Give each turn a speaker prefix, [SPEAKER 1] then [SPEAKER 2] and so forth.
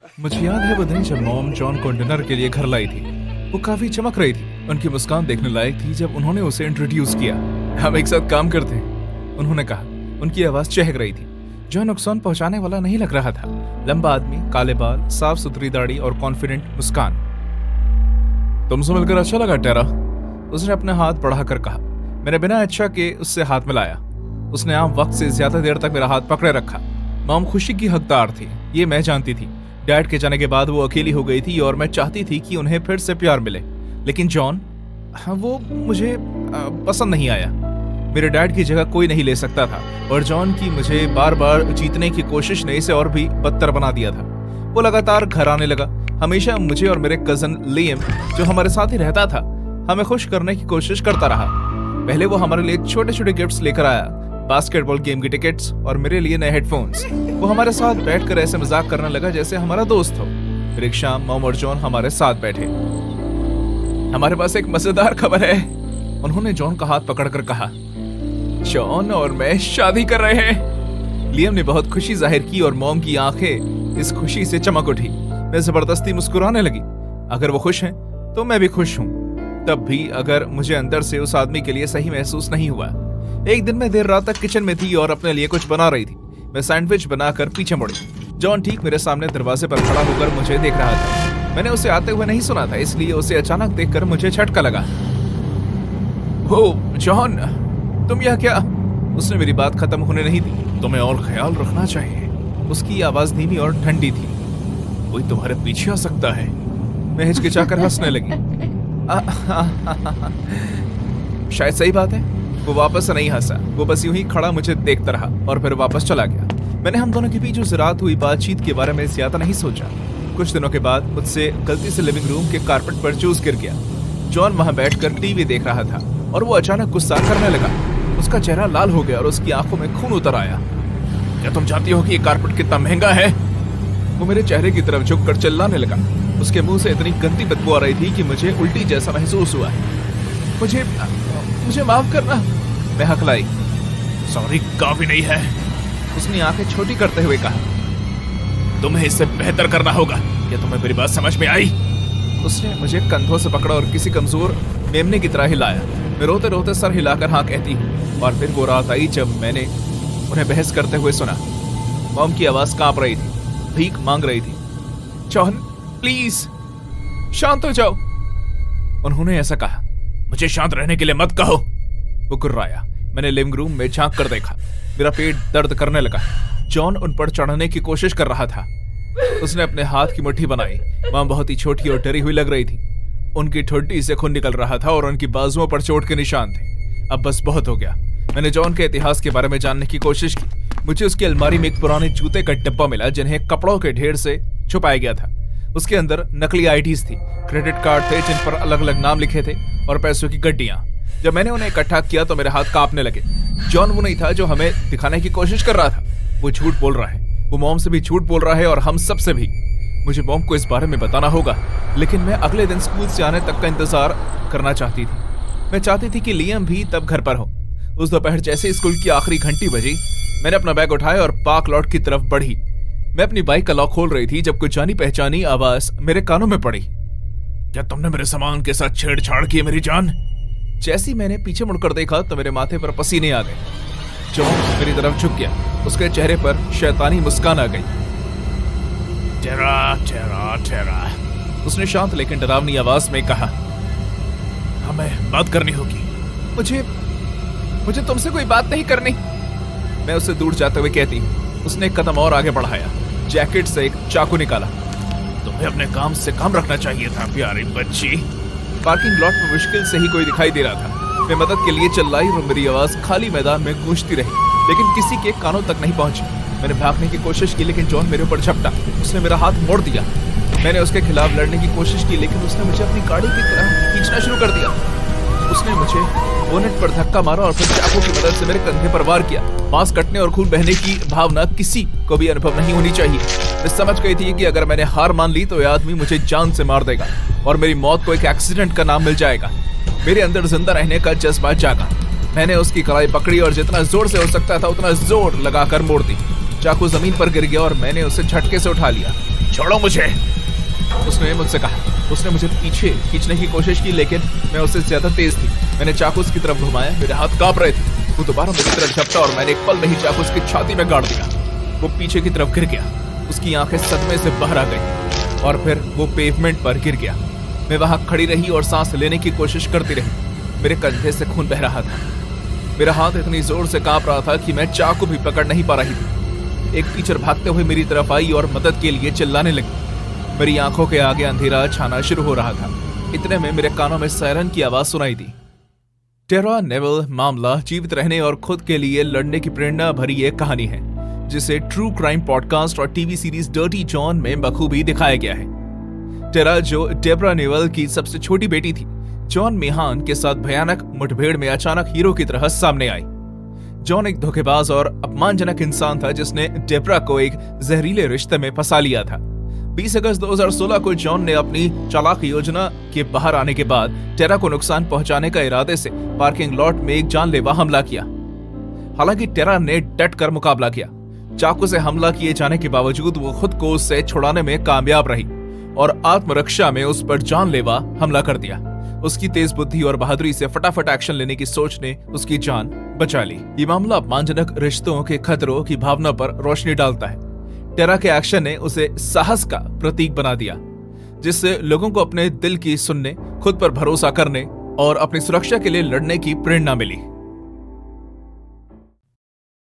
[SPEAKER 1] मुझे याद है वो दिन जब मॉम जॉन को डिनर के लिए घर लाई थी। वो काफी चमक रही थी। उनकी मुस्कान देखने लायक थी जब उन्होंने उसे इंट्रोड्यूस किया। हम एक साथ काम करते हैं, उन्होंने कहा। उनकी आवाज चहक रही थी। जॉन नुकसान पहुंचाने वाला नहीं लग रहा था। लंबा आदमी, काले बाल, साफ सुथरी दाढ़ी और कॉन्फिडेंट मुस्कान। तुमसे मिलकर अच्छा लगा टेरा, उसने अपने हाथ बढ़ाकर कहा। मैंने बिना अच्छा के उससे हाथ मिलाया। उसने आम वक्त से ज्यादा देर तक मेरा हाथ पकड़े रखा। मॉम खुशी की हकदार थी, ये मैं जानती थी। डैड के जाने के बाद वो अकेली हो गई थी और मैं चाहती थी कि उन्हें फिर से प्यार मिले। लेकिन जॉन, वो मुझे पसंद नहीं आया। मेरे डैड की जगह कोई नहीं ले सकता था और जॉन की मुझे बार बार जीतने की कोशिश ने इसे और भी बदतर बना दिया था। वो लगातार घर आने लगा, हमेशा मुझे और मेरे कजन लियम, जो हमारे साथ ही रहता था, हमें खुश करने की कोशिश करता रहा। पहले वो हमारे लिए छोटे छोटे गिफ्ट्स लेकर आया, बास्केटबॉल गेम की टिकट्स और मेरे लिए नए हेडफोन्स। वो हमारे साथ बैठकर ऐसे मजाक करने लगा जैसे हमारा दोस्त हो। फिर एक शाम मॉम और जॉन हमारे साथ बैठे। हमारे पास एक मजेदार खबर है, उन्होंने जॉन का हाथ पकड़कर कहा। जॉन और मैं शादी कर रहे हैं। लियम ने बहुत खुशी जाहिर की और मॉम की आंखें इस खुशी से चमक उठी। मैं जबरदस्ती मुस्कुराने लगी। अगर वो खुश हैं तो मैं भी खुश हूँ, तब भी अगर मुझे अंदर से उस आदमी के लिए सही महसूस नहीं हुआ। एक दिन मैं देर रात तक किचन में थी और अपने लिए कुछ बना रही थी। मैं सैंडविच बनाकर पीछे मुड़ी। जॉन ठीक मेरे सामने दरवाजे पर खड़ा होकर मुझे देख रहा था। मैंने उसे आते हुए नहीं सुना था, इसलिए उसे अचानक देखकर मुझे झटका लगा। ओह जॉन, तुम यह क्या? उसने मेरी बात खत्म होने नहीं दी। तुम्हें और ख्याल रखना चाहिए। उसकी आवाज धीमी और ठंडी थी। कोई तुम्हारे पीछे आ सकता है। मैं हिचकिचाकर हंसने लगी। शायद सही बात है। वो वापस नहीं हंसा, वो बस यूं ही खड़ा मुझे देखता रहा और फिर वापस चला गया। मैंने हम दोनों के बीच उस रात हुई बातचीत के बारे में ज्यादा नहीं सोचा। कुछ दिनों के बाद मुझसे गलती से लिविंग रूम के कारपेट पर जूस गिर गया। जॉन वहां बैठकर टीवी देख रहा था और वो अचानक गुस्सा करने लगा। उसका चेहरा लाल हो गया और उसकी आंखों में खून उतर आया। क्या तुम जानती हो कि ये कारपेट कितना महंगा है? वो मेरे चेहरे की तरफ झुककर चिल्लाने लगा। उसके मुंह से इतनी गंदी बदबू आ रही थी कि मुझे उल्टी जैसा महसूस हुआ। मुझे माफ करना, मैं हकलाई। सॉरी काफी नहीं है, उसने आंखें छोटी करते हुए कहा। तुम्हें इससे बेहतर करना होगा। क्या तुम्हें मेरी बात समझ में आई? उसने मुझे कंधों से पकड़ा और किसी कमजोर मेमने की तरह हिलाया। मैं रोते रोते सर हिलाकर हाँ कहती हूँ और फिर वो रात आई जब मैंने उन्हें बहस करते हुए सुना। मॉम की आवाज कांप रही थी, भीख मांग रही थी। जॉन प्लीज शांत हो जाओ, उन्होंने ऐसा कहा। मुझे शांत रहने के लिए मत कहो, वो गुर्राया। मैंने लिविंग रूम में झांक कर देखा। मेरा पेट दर्द करने लगा। जॉन उन पर चढ़ने की कोशिश कर रहा था। उसने अपने हाथ की मुट्ठी बनाई। मॉम बहुत ही छोटी और डरी हुई लग रही थी। उनकी ठुड्डी से खून निकल रहा था और उनकी बाजुओं पर चोट के निशान थे। अब बस बहुत हो गया। मैंने जॉन के इतिहास के बारे में जानने की कोशिश की। मुझे उसकी अलमारी में एक पुराने जूते का डिब्बा मिला जिन्हें कपड़ों के ढेर से छुपाया गया था। उसके अंदर नकली आईडीज थी, क्रेडिट कार्ड थे जिन पर अलग अलग नाम लिखे थे और पैसों की गड्डियां। जब मैंने उन्हें इकट्ठा किया तो मेरे हाथ कांपने लगे। जॉन वो नहीं था जो हमें दिखाने की कोशिश कर रहा था। वो झूठ बोल रहा है। वो मॉम से भी झूठ बोल रहा है और हम सब से भी। मुझे मॉम को इस बारे में बताना होगा, लेकिन मैं अगले दिन स्कूल से आने तक का इंतजार करना चाहती थी। मैं चाहती थी कि लियम भी तब घर पर हो। उस दोपहर जैसे स्कूल की आखिरी घंटी बजी, मैंने अपना बैग उठाया और पार्क लॉट की तरफ बढ़ी। मैं अपनी बाइक का लॉक खोल रही थी जब कुछ जानी पहचानी आवाज मेरे कानों में पड़ी। क्या तुमने मेरे सामान के साथ छेड़छाड़ की मेरी जान? जैसी मैंने पीछे मुड़कर देखा तो मेरे माथे पर पसीने आ गए। जॉन मेरी तरफ झुक गया। उसके चेहरे पर शैतानी मुस्कान आ गई। टेरा टेरा टेरा, उसने शांत लेकिन डरावनी आवाज में कहा। हमें बात करनी होगी। मुझे तुमसे कोई बात नहीं करनी, मैं उससे दूर जाते हुए कहती। उसने एक कदम और आगे बढ़ाया, जैकेट से एक चाकू निकाला। तुम्हें अपने काम से काम रखना चाहिए था प्यारी बच्ची। पार्किंग लॉट में मुश्किल से ही कोई दिखाई दे रहा था। मैं मदद के लिए चिल्लाई और मेरी आवाज खाली मैदान में गूंजती रही, लेकिन किसी के कानों तक नहीं पहुंची। मैंने भागने की कोशिश की लेकिन जॉन मेरे ऊपर झपटा। उसने मेरा हाथ मोड़ दिया। मैंने उसके खिलाफ लड़ने की कोशिश की लेकिन उसने मुझे अपनी गाड़ी की तरह खींचना शुरू कर दिया। उसने मुझे बोनेट पर धक्का मारा और फिर चाकू की मदद से मेरे कंधे पर वार किया। मांस कटने और खून बहने की भावना किसी को भी अनुभव नहीं होनी चाहिए। मैं समझ गई थी कि अगर मैंने हार मान ली तो यह आदमी मुझे जान से मार देगा और मेरी मौत को एक एक्सीडेंट का नाम मिल जाएगा। मेरे अंदर जिंदा रहने का जज्बा जागा। मैंने उसकी कलाई पकड़ी और जितना जोर से हो सकता था उतना जोर लगाकर मोड़ दी। चाकू जमीन पर गिर गया और मैंने उसे झटके से उठा लिया। छोड़ो मुझे, उसने मुझसे कहा। उसने मुझे पीछे खींचने की कोशिश की, लेकिन मैं उससे ज्यादा तेज थी। मैंने चाकू उसकी तरफ घुमाया, मेरे हाथ कांप रहे थे। वो दोबारा मेरी तरफ झपटा और मैंने एक पल में ही चाकू उसकी छाती में गाड़ दिया। वो पीछे की तरफ गिर गया, उसकी आंखें सदमे से बाहर आ गई और फिर वो पेवमेंट पर गिर गया। मैं वहां खड़ी रही और सांस लेने की कोशिश करती रही। मेरे कंधे से खून बह रहा था। मेरा हाथ इतनी जोर से कांप रहा था कि मैं चाकू भी पकड़ नहीं पा रही थी। एक टीचर भागते हुए मेरी तरफ आई और मदद के लिए चिल्लाने लगी। मेरी आंखों के आगे अंधेरा छाना शुरू हो रहा था। इतने में मेरे कानों में सायरन की आवाज सुनाई दी। टेरा नेवल मामला जीवित रहने और खुद के लिए लड़ने की प्रेरणा भरी एक कहानी है, जिसे ट्रू क्राइम पॉडकास्ट और टीवी सीरीज डर्टी जॉन में बखूबी दिखाया गया है। टेरा, जो डेब्रा नेवल की सबसे छोटी बेटी थी, जॉन मेहान के साथ भयानक मुठभेड़ में अचानक हीरो की तरह सामने आई। जॉन एक धोखेबाज और अपमानजनक इंसान था जिसने डेब्रा को एक जहरीले रिश्ते में फंसा लिया था। 20 अगस्त 2016 को जॉन ने अपनी चालाक योजना के बाहर आने के बाद टेरा को नुकसान पहुंचाने का इरादे से पार्किंग लॉट में एक जानलेवा हमला किया। हालांकि टेरा ने डट कर मुकाबला किया। चाकू से हमला किए जाने के बावजूद वो खुद को उससे छुड़ाने में कामयाब रही और आत्मरक्षा में उस पर जानलेवा हमला कर दिया। उसकी तेज बुद्धि और बहादुरी से फटाफट एक्शन लेने की सोच ने उसकी जान बचा ली। ये मामला अपमानजनक रिश्तों के खतरों की भावना पर रोशनी डालता है। टेरा के एक्शन ने उसे साहस का प्रतीक बना दिया, जिससे लोगों को अपने दिल की सुनने, खुद पर भरोसा करने और अपनी सुरक्षा के लिए लड़ने की प्रेरणा मिली।